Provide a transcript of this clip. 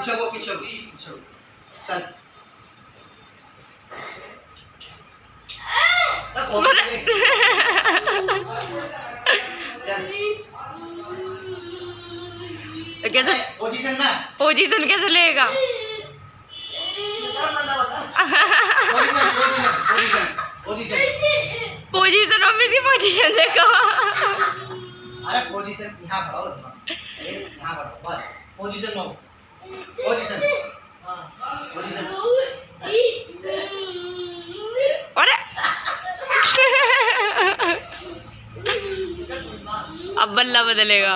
पीछे हो चल कैसे पोजीशन ना पोजीशन कैसे लेगा? पोजीशन मम्मी की पोजीशन देखो। अरे पोजीशन यहाँ खड़ा हो, यहाँ खड़ा बस पोजीशन में पोजीशन पोजीशन। अरे अब बल्ला बदलेगा।